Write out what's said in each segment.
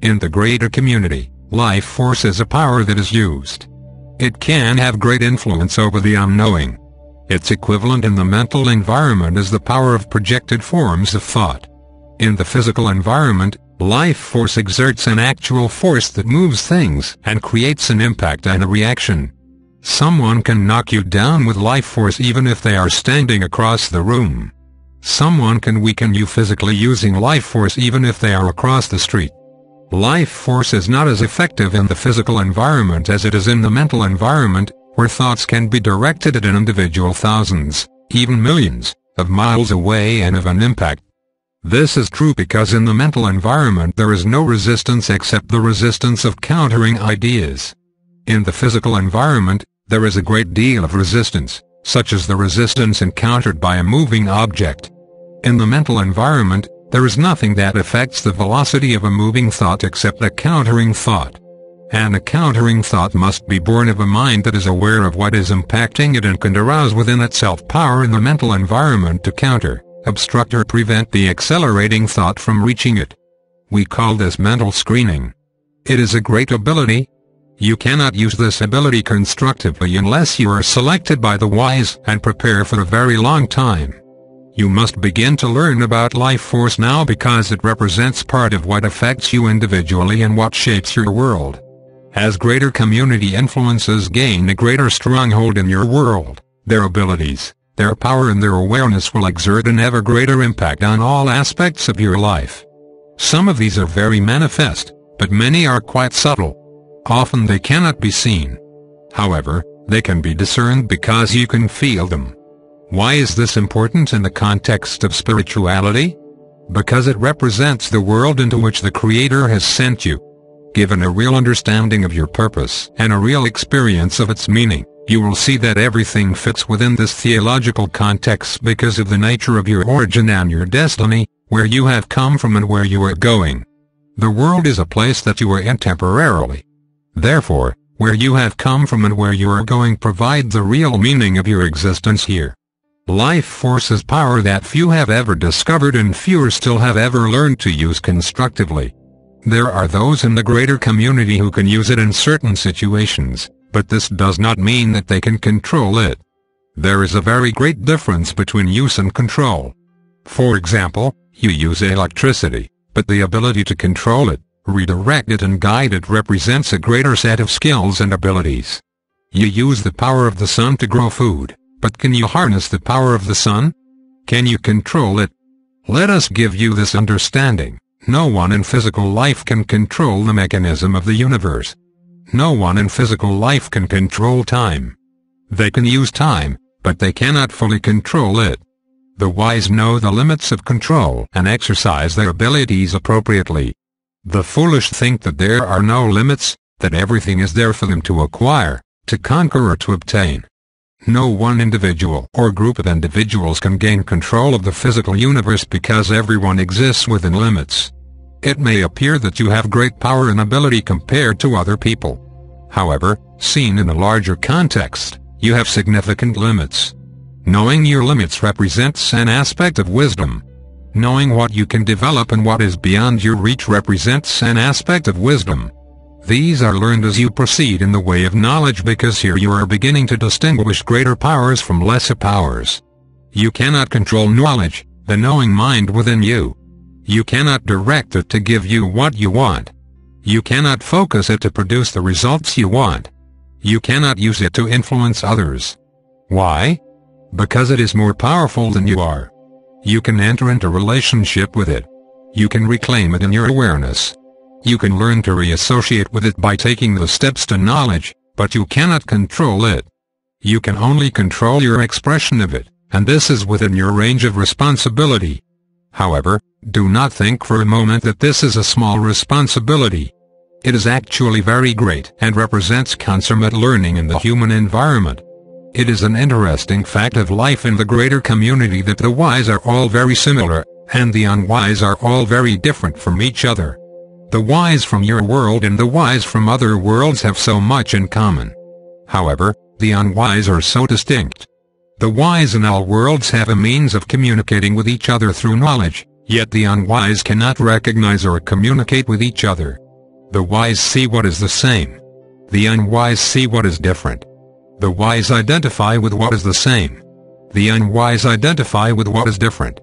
In the greater community, life force is a power that is used. It can have great influence over the unknowing. Its equivalent in the mental environment is the power of projected forms of thought. In the physical environment, life force exerts an actual force that moves things and creates an impact and a reaction. Someone can knock you down with life force even if they are standing across the room. Someone can weaken you physically using life force even if they are across the street. Life force is not as effective in the physical environment as it is in the mental environment, where thoughts can be directed at an individual thousands, even millions, of miles away and have an impact. This is true because in the mental environment there is no resistance except the resistance of countering ideas. In the physical environment, there is a great deal of resistance, such as the resistance encountered by a moving object. In the mental environment, there is nothing that affects the velocity of a moving thought except a countering thought. And a countering thought must be born of a mind that is aware of what is impacting it and can arouse within itself power in the mental environment to counter, obstruct or prevent the accelerating thought from reaching it. We call this mental screening. It is a great ability. You cannot use this ability constructively unless you are selected by the wise and prepare for a very long time. You must begin to learn about life force now because it represents part of what affects you individually and what shapes your world. As greater community influences gain a greater stronghold in your world, their abilities, their power and their awareness will exert an ever greater impact on all aspects of your life. Some of these are very manifest, but many are quite subtle. Often they cannot be seen. However, they can be discerned because you can feel them. Why is this important in the context of spirituality? Because it represents the world into which the Creator has sent you. Given a real understanding of your purpose and a real experience of its meaning, you will see that everything fits within this theological context because of the nature of your origin and your destiny, where you have come from and where you are going. The world is a place that you are in temporarily. Therefore, where you have come from and where you are going provide the real meaning of your existence here. Life force is power that few have ever discovered and fewer still have ever learned to use constructively. There are those in the greater community who can use it in certain situations, but this does not mean that they can control it. There is a very great difference between use and control. For example, you use electricity, but the ability to control it, redirect it and guide it represents a greater set of skills and abilities. You use the power of the sun to grow food, but can you harness the power of the sun? Can you control it? Let us give you this understanding. No one in physical life can control the mechanism of the universe. No one in physical life can control time. They can use time, but they cannot fully control it. The wise know the limits of control and exercise their abilities appropriately. The foolish think that there are no limits, that everything is there for them to acquire, to conquer or to obtain. No one individual or group of individuals can gain control of the physical universe because everyone exists within limits. It may appear that you have great power and ability compared to other people. However, seen in a larger context, you have significant limits. Knowing your limits represents an aspect of wisdom. Knowing what you can develop and what is beyond your reach represents an aspect of wisdom. These are learned as you proceed in the way of knowledge because here you are beginning to distinguish greater powers from lesser powers. You cannot control knowledge, the knowing mind within you. You cannot direct it to give you what you want. You cannot focus it to produce the results you want. You cannot use it to influence others. Why? Because it is more powerful than you are. You can enter into relationship with it. You can reclaim it in your awareness. You can learn to reassociate with it by taking the steps to knowledge, but you cannot control it. You can only control your expression of it, and this is within your range of responsibility. However, do not think for a moment that this is a small responsibility. It is actually very great and represents consummate learning in the human environment. It is an interesting fact of life in the greater community that the wise are all very similar, and the unwise are all very different from each other. The wise from your world and the wise from other worlds have so much in common. However, the unwise are so distinct. The wise in all worlds have a means of communicating with each other through knowledge, yet the unwise cannot recognize or communicate with each other. The wise see what is the same. The unwise see what is different. The wise identify with what is the same. The unwise identify with what is different.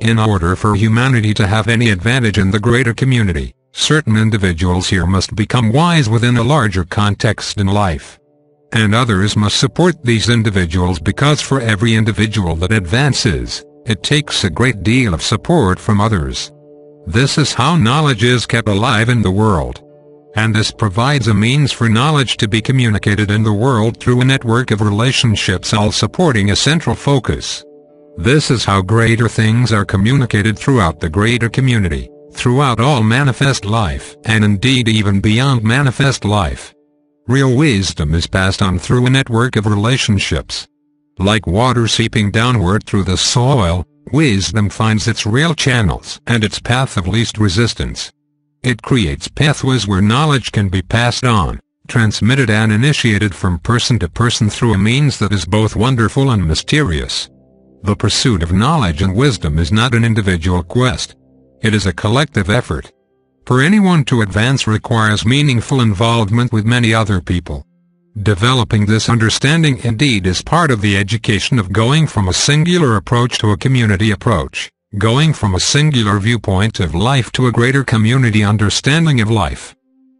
In order for humanity to have any advantage in the greater community, certain individuals here must become wise within a larger context in life. And others must support these individuals, because for every individual that advances, it takes a great deal of support from others. This is how knowledge is kept alive in the world. And this provides a means for knowledge to be communicated in the world through a network of relationships, all supporting a central focus. This is how greater things are communicated throughout the greater community, throughout all manifest life, and indeed even beyond manifest life. Real wisdom is passed on through a network of relationships. Like water seeping downward through the soil, wisdom finds its real channels and its path of least resistance. It creates pathways where knowledge can be passed on, transmitted and initiated from person to person through a means that is both wonderful and mysterious. The pursuit of knowledge and wisdom is not an individual quest. It is a collective effort. For anyone to advance requires meaningful involvement with many other people. Developing this understanding indeed is part of the education of going from a singular approach to a community approach, going from a singular viewpoint of life to a greater community understanding of life.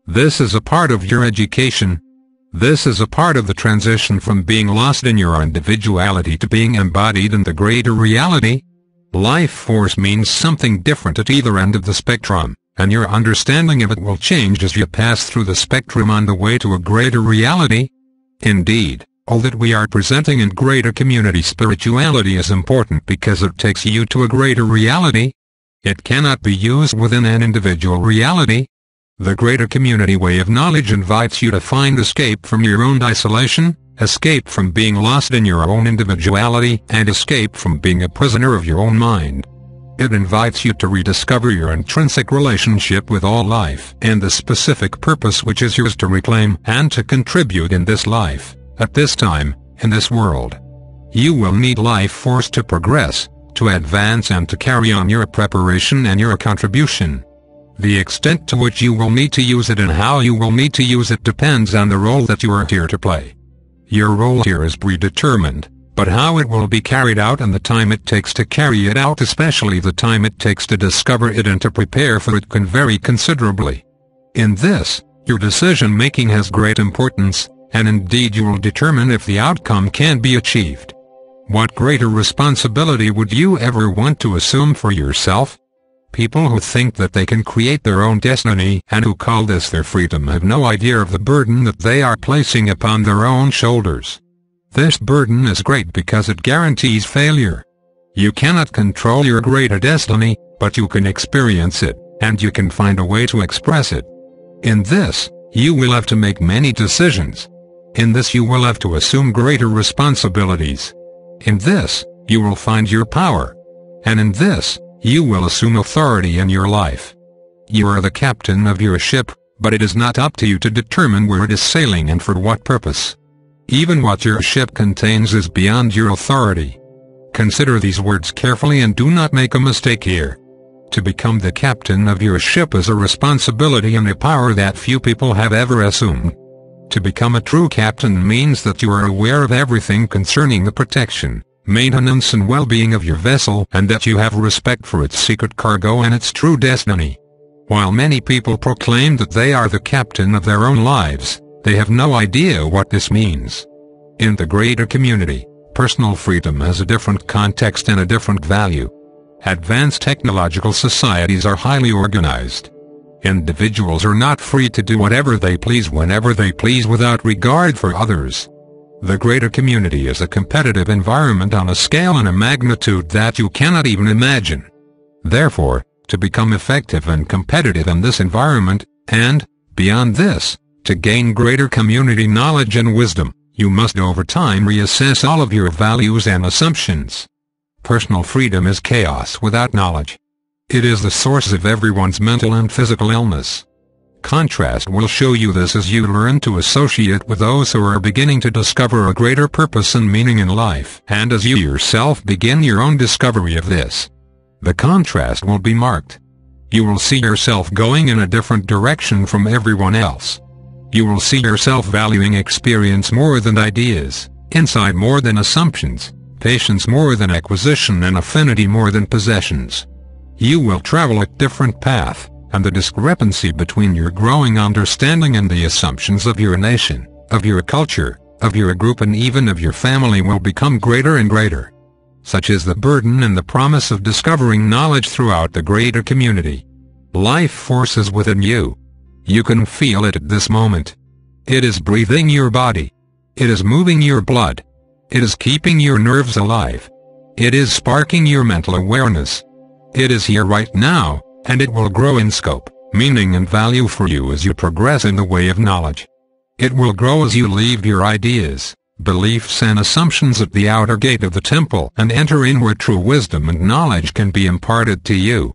This is a part of your education. This is a part of the transition from being lost in your individuality to being embodied in the greater reality. Life force means something different at either end of the spectrum, and your understanding of it will change as you pass through the spectrum on the way to a greater reality. Indeed, all that we are presenting in greater community spirituality is important because it takes you to a greater reality. It cannot be used within an individual reality. The greater community way of knowledge invites you to find escape from your own isolation, escape from being lost in your own individuality, and escape from being a prisoner of your own mind. It invites you to rediscover your intrinsic relationship with all life and the specific purpose which is yours to reclaim and to contribute in this life, at this time, in this world. You will need life force to progress, to advance and to carry on your preparation and your contribution. The extent to which you will need to use it and how you will need to use it depends on the role that you are here to play. Your role here is predetermined, but how it will be carried out and the time it takes to carry it out, especially the time it takes to discover it and to prepare for it, can vary considerably. In this, your decision-making has great importance, and indeed you will determine if the outcome can be achieved. What greater responsibility would you ever want to assume for yourself? People who think that they can create their own destiny and who call this their freedom have no idea of the burden that they are placing upon their own shoulders. This burden is great because it guarantees failure. You cannot control your greater destiny, but you can experience it, and you can find a way to express it. In this, you will have to make many decisions. In this you will have to assume greater responsibilities. In this, you will find your power. And in this, you will assume authority in your life. You are the captain of your ship, but it is not up to you to determine where it is sailing and for what purpose. Even what your ship contains is beyond your authority. Consider these words carefully and do not make a mistake here. To become the captain of your ship is a responsibility and a power that few people have ever assumed. To become a true captain means that you are aware of everything concerning the protection, maintenance and well-being of your vessel, and that you have respect for its secret cargo and its true destiny. While many people proclaim that they are the captain of their own lives, they have no idea what this means. In the greater community, personal freedom has a different context and a different value. Advanced technological societies are highly organized. Individuals are not free to do whatever they please whenever they please without regard for others. The greater community is a competitive environment on a scale and a magnitude that you cannot even imagine. Therefore, to become effective and competitive in this environment, and, beyond this, to gain greater community knowledge and wisdom, you must over time reassess all of your values and assumptions. Personal freedom is chaos without knowledge. It is the source of everyone's mental and physical illness. Contrast will show you this as you learn to associate with those who are beginning to discover a greater purpose and meaning in life, and as you yourself begin your own discovery of this. The contrast will be marked. You will see yourself going in a different direction from everyone else. You will see yourself valuing experience more than ideas, insight more than assumptions, patience more than acquisition, and affinity more than possessions. You will travel a different path, and the discrepancy between your growing understanding and the assumptions of your nation, of your culture, of your group, and even of your family will become greater and greater. Such is the burden and the promise of discovering knowledge throughout the greater community. Life force is within you. You can feel it at this moment. It is breathing your body. It is moving your blood. It is keeping your nerves alive. It is sparking your mental awareness. It is here right now, and it will grow in scope, meaning and value for you as you progress in the way of knowledge. It will grow as you leave your ideas, beliefs and assumptions at the outer gate of the temple and enter in where true wisdom and knowledge can be imparted to you.